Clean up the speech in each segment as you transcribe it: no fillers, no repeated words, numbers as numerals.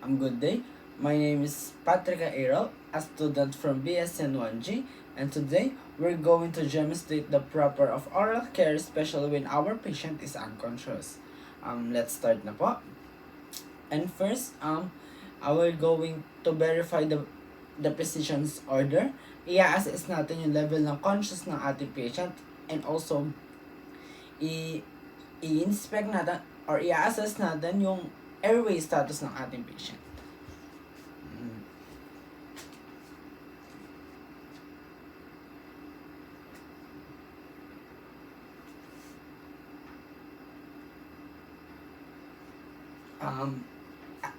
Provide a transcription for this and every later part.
Good day. My name is Patrick Aerol, a student from BSN 1G, and today we're going to demonstrate the proper of oral care, especially when our patient is unconscious. Let's start na po. And first, I will going to verify the physician's order. I-assess natin yung level ng conscious ng ating patient, and also i-inspect natin or i-assess natin yung airway status ng ating patient.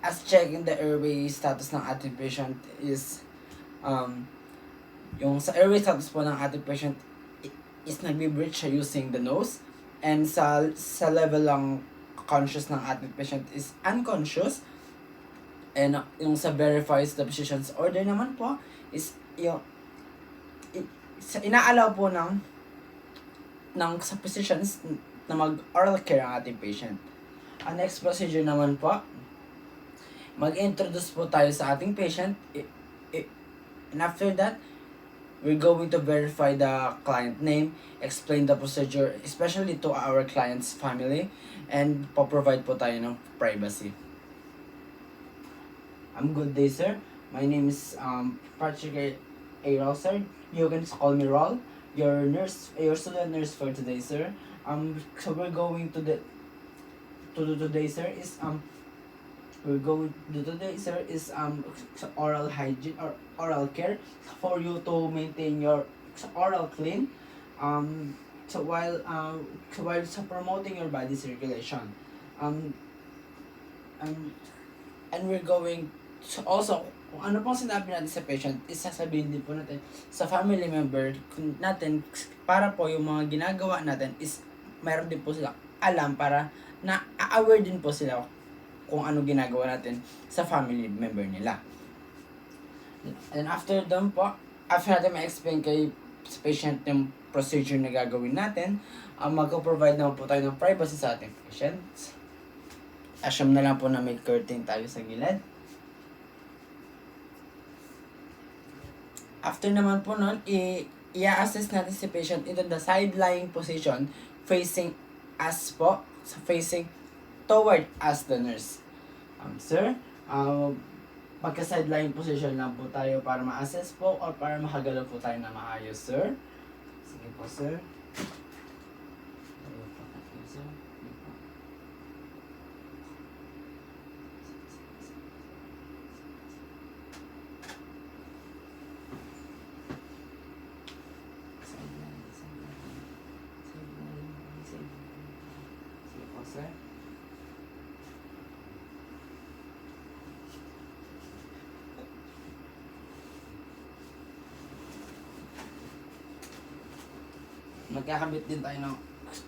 As checking the airway status ng ating patient is yung sa airway status po ng ating patient is nagbe-breathe siya using the nose, and sa level ng conscious ng ating patient is unconscious, and yung sa verifies the physician's order naman po is yung inaalaw po ng sa physicians na mag-oral care ang ating patient. Ang next procedure naman po, mag-introduce po tayo sa ating patient, and after that, we're going to verify the client name, explain the procedure, especially to our client's family, and provide po tayo ng privacy. Good day, sir. My name is Patrick Aerol, sir. You can call me Rol. Your student nurse for today, sir. So we're going to today, sir, is oral hygiene or oral care for you to maintain your oral clean, so while promoting your body circulation, and we're going to also, kung ano pong sinabi natin sa patient is sasabihin din po natin sa family member natin, para po yung mga ginagawa natin is mayroon din po sila alam, para na aware din po sila kung ano ginagawa natin sa family member nila. And after natin ma-explain kay patient yung procedure na gagawin natin, mag-provide naman po tayo ng privacy sa ating patients. Assume na lang po na may curtain tayo sa gilid. After naman po nun, i-assess natin si patient into the side-lying position, facing us po, facing toward us, the nurse. Sir, magka-sideline position lang po tayo para ma-assess po or para makagalaw po tayo na maayos, sir. Sige po, sir. Sige po, sir. Magkakabit din tayo ng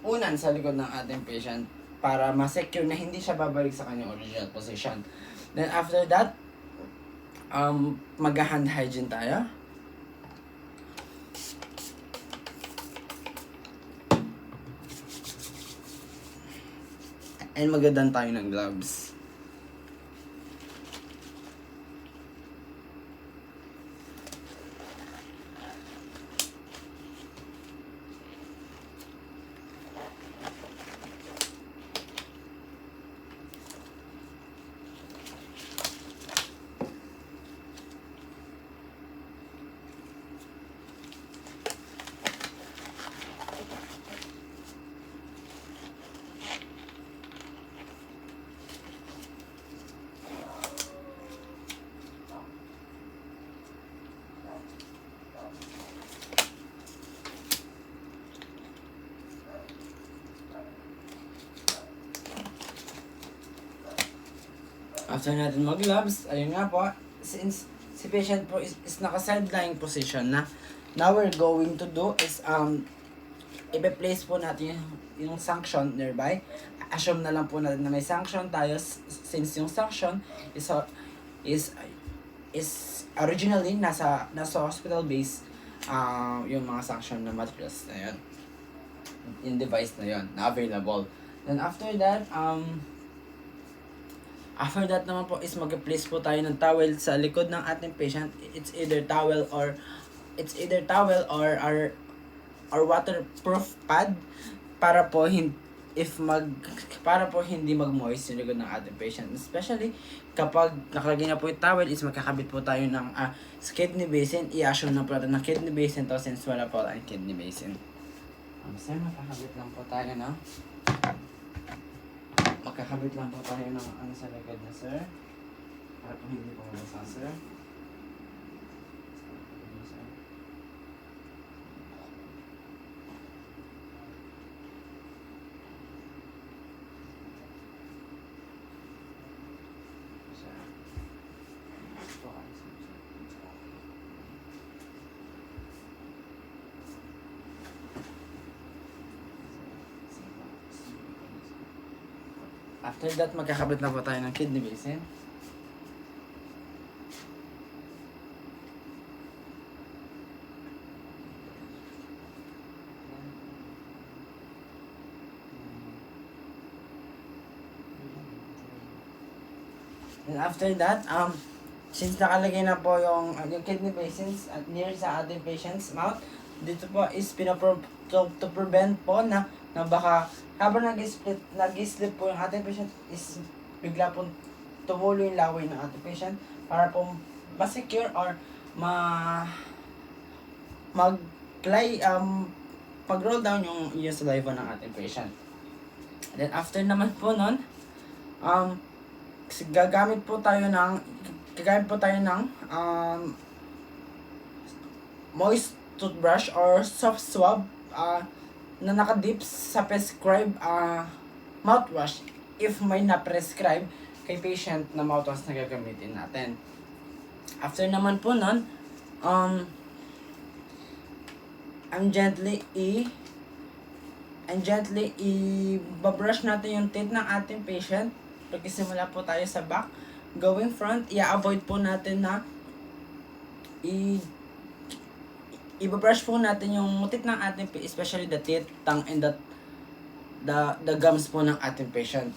unan sa likod ng ating patient para ma-secure na hindi siya babalik sa kanyang original position. Then after that, mag-hand hygiene tayo. And magadan tayo ng gloves. After natin mag-gloves, ayun nga po, since si patient po is naka-sideline position na, now we're going to do is i-place po natin yung suction nearby. Assume na lang po natin na may suction tayo, since yung suction is originally nasa hospital base, yung mga suction na materials na yun, yung device na yun na available. Then after that, After that naman po is mag-place po tayo ng towel sa likod ng ating patient. It's either towel or waterproof pad para po para po hindi mag-moist yung likod ng ating patient. Especially kapag nakalagay na po yung towel is magkakabit po tayo ng sa kidney basin. I-assume na po natin ng kidney basin to since wala po tayong kidney basin. Sir, makakabit lang po tayo ng sa likod na sir. Para po hindi po mabasa sir. After that, magkakabit na po tayo ng kidney basin. And after that, since nakalagay na po yung kidney basins at near sa ating patient's mouth, dito po is to prevent po na baka habang nag-slip po yung ating patient is bigla po tumulo yung laway ng ating patient para po ma-secure or pag-roll down yung saliva ng ating patient. And then after naman po nun, gagamit po tayo ng moist toothbrush or soft swab na nakadip sa prescribed mouthwash if may na-prescribe kay patient na mouthwash na gagamitin natin. After naman po nun, gently i-brush natin yung teeth ng ating patient. Pagkisimula po tayo sa back, going front, i-avoid po natin na i-brush po natin yung teeth ng ating patient, especially the teeth, tongue, and the gums po ng ating patient.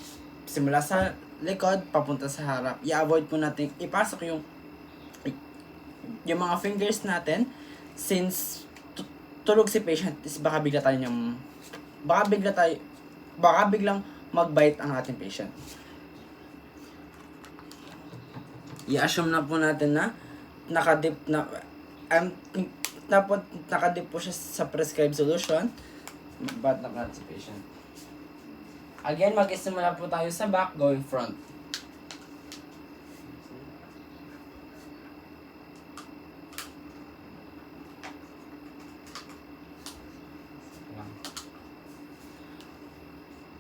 Simula sa likod, papunta sa harap. I-avoid po natin ipasok yung mga fingers natin since tulog si patient is baka biglang mag-bite ang ating patient. I-assume na po natin na nakadip po siya sa prescribed solution but not si patient. Again, mag-isimula po tayo sa back, going front.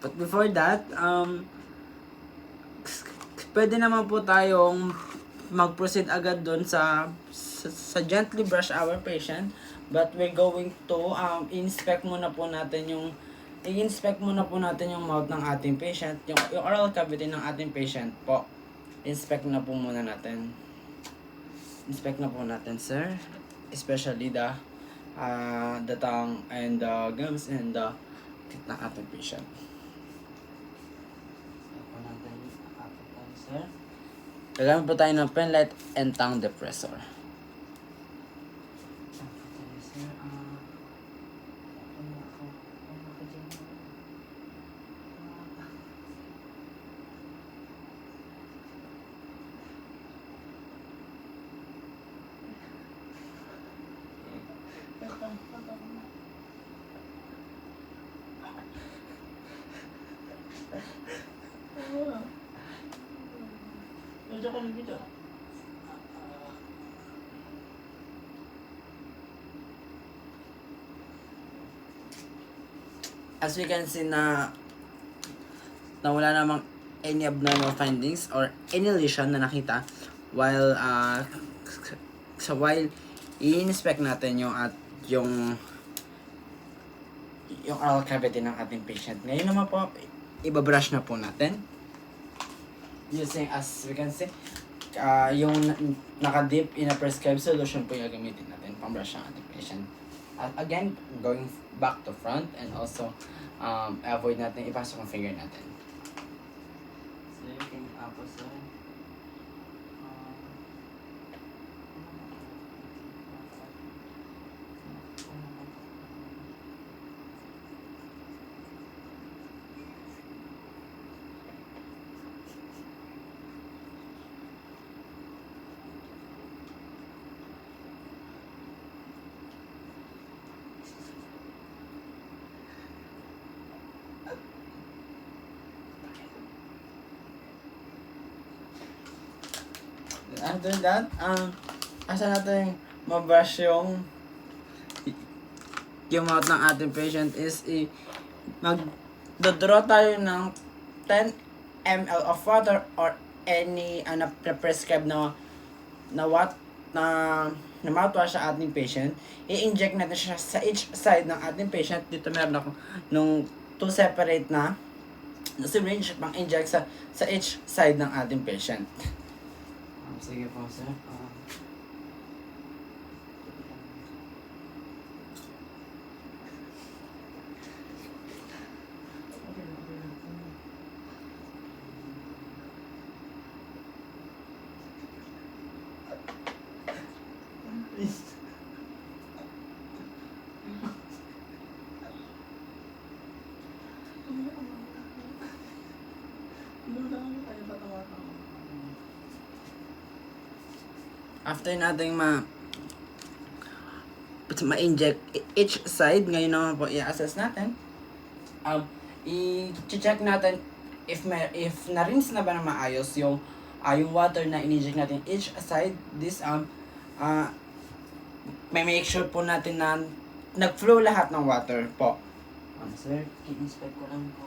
But before that, pwede naman po tayong mag-proceed agad doon sa gently brush our patient, but we're going to i-inspect muna po natin yung mouth ng ating patient, yung oral cavity ng ating patient po. Inspect na po natin, sir, especially the tongue and the gums and the teeth ng ating patient. Sir, gagamit po tayo ng pen light and tongue depressor. As we can see na wala namang any abnormal findings or any lesion na nakita while i-inspect natin yung oral cavity ng ating patient. Ngayon naman po, ibabrush na po natin. Using, as we can see, yung nakadip in a prescribed solution po yung gagamitin natin pang-brush ng ating patient. At again, going back to front and also avoid natin ipasok ang finger natin. So you can Tapos, after that, asa natin mabrush yung mouth ng ating patient is magdodraw tayo ng 10 ml of water or any prescribed na mouthwash sa ating patient. I-inject natin siya sa each side ng ating patient. Dito meron ako nung 2 separate na syringe pang inject sa each side ng ating patient. Sige po, sir. After nating ma-inject each side, ngayon naman po i-assess natin. I-check natin if na-rinse na ba na maayos yung water na in-inject natin each side. This may make sure po natin na nag-flow lahat ng water po. Sir, i-inspect ko lang po.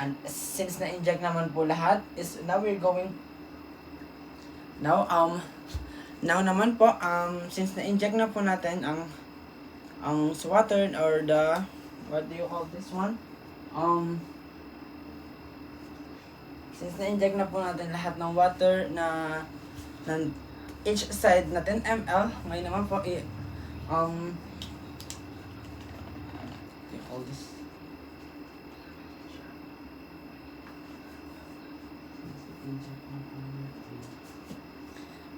And since na-inject naman po lahat, is now we're going now naman po since na-inject na po natin ang water or the what do you call this one? Since na-inject na po natin lahat ng water na each side na 10 ml, ngayon naman po what do you call this?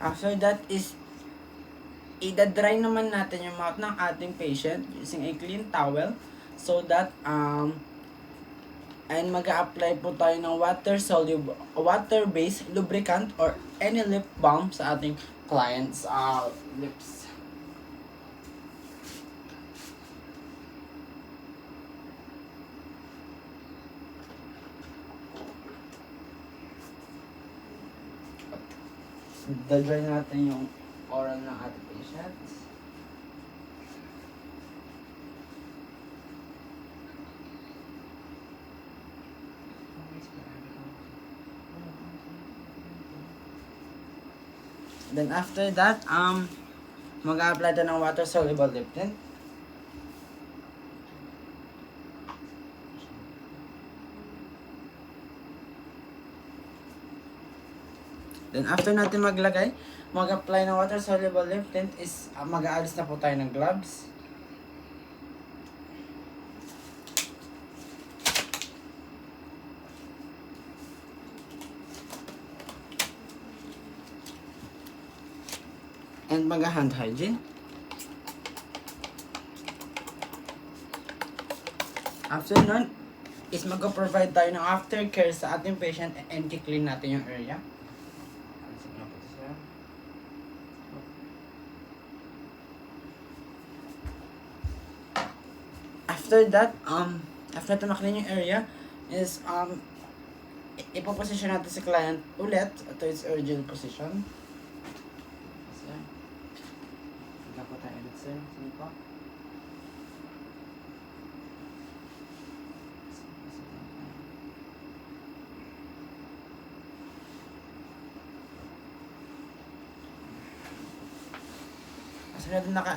After that is i-dry naman natin yung mouth ng ating patient using a clean towel so that and mag-a-apply po tayo ng water-based lubricant or any lip balm sa ating client's lips. Dry natin yung oral ng ating patient. Then after that, mag-a-apply tayo ng water-soluble lip tint. Then after natin maglagay, mag-apply ng water-soluble lip tint is mag-aalis na po tayo ng gloves. And mag-hand hygiene. After nun, is mag-provide tayo ng aftercare sa ating patient and i-clean natin yung area. After that, after natin maklean yung area, is ipoposition natin si client ulit to its original position. Wala po tayo ulit, sir. Sige po.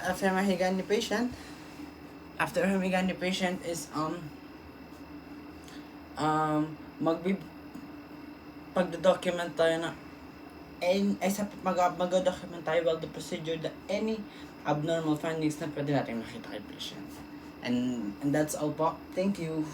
After mahiga ni patient, is pagdo-document tayo ng mag-document tayo while the procedure any abnormal findings na pwede natin makita kay patient. And that's all po. Thank you.